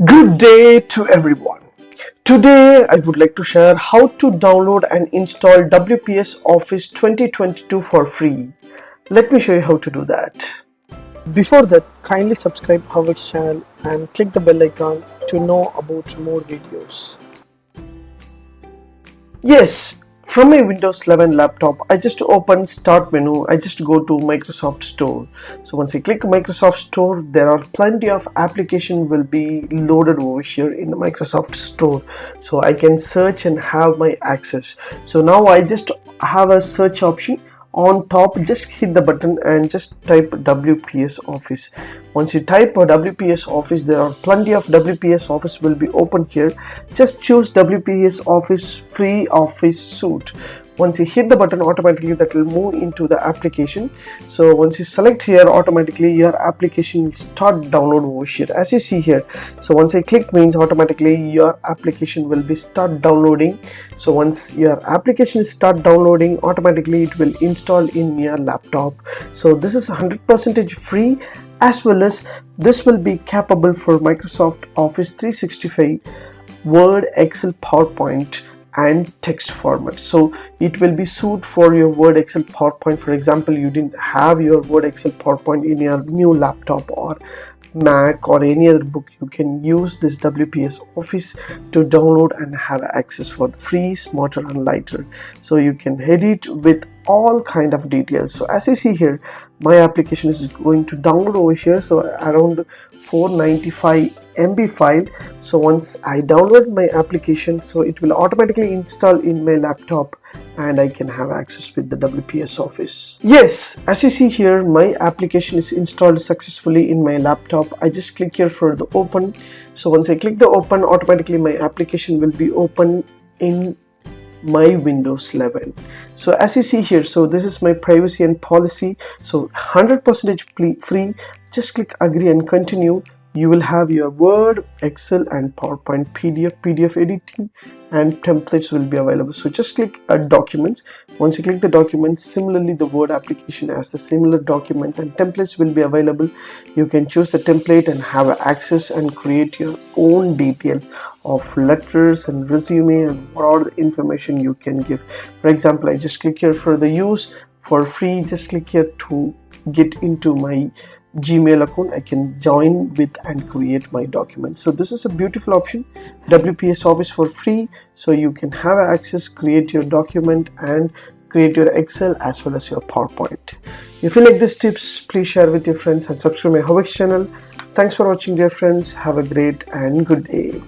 Good day to everyone. Today I would like to share how to download and install WPS Office 2022 for free. Let me show you how to do that. Before that, kindly subscribe HowXT channel and click the bell icon to know about more videos. Yes, from my Windows 11 laptop, I just open Start menu. I just go to Microsoft Store. So once I click Microsoft Store, there are plenty of application will be loaded over here in the Microsoft Store. So I can search and have my access. So now I just have a search option. On top, just hit the button and just type WPS Office. Once you type WPS Office, there are plenty of WPS Office will be open here. Just choose WPS Office free office suite. Once you hit the button, automatically that will move into the application. So once you select here, automatically your application will start download over here as you see here. So once I click means automatically your application will be start downloading. So once your application start downloading, automatically it will install in your laptop. So this is 100% free, as well as this will be capable for Microsoft Office 365, Word, Excel, PowerPoint and text format. So it will be suited for your Word, Excel, PowerPoint. For example, you didn't have your Word, Excel, PowerPoint in your new laptop or Mac or any other book, you can use this WPS Office to download and have access for free, smarter and lighter. So you can edit with all kind of details. So as you see here, my application is going to download over here, so around 495 MB file. So once I download my application, so it will automatically install in my laptop and I can have access with the WPS Office. Yes, as you see here, my application is installed successfully in my laptop. I just click here for the open. So once I click the open, automatically my application will be open in my Windows 11. So as you see here, so this is my privacy and policy. So 100% free. Just click agree and continue. You will have your Word, Excel and PowerPoint, PDF editing and templates will be available. So just click documents. Once you click the documents, similarly the Word application has the similar documents and templates will be available. You can choose the template and have access and create your own detail of letters and resume and what all the information you can give. For example, I just click here for the use for free. Just click here to get into my Gmail account. I can join with and create my documents. So this is a beautiful option, WPS Office for free. So you can have access, create your document and create your Excel as well as your PowerPoint. If you like these tips, please share with your friends and subscribe my HowXT channel. Thanks for watching, dear friends. Have a great and good day.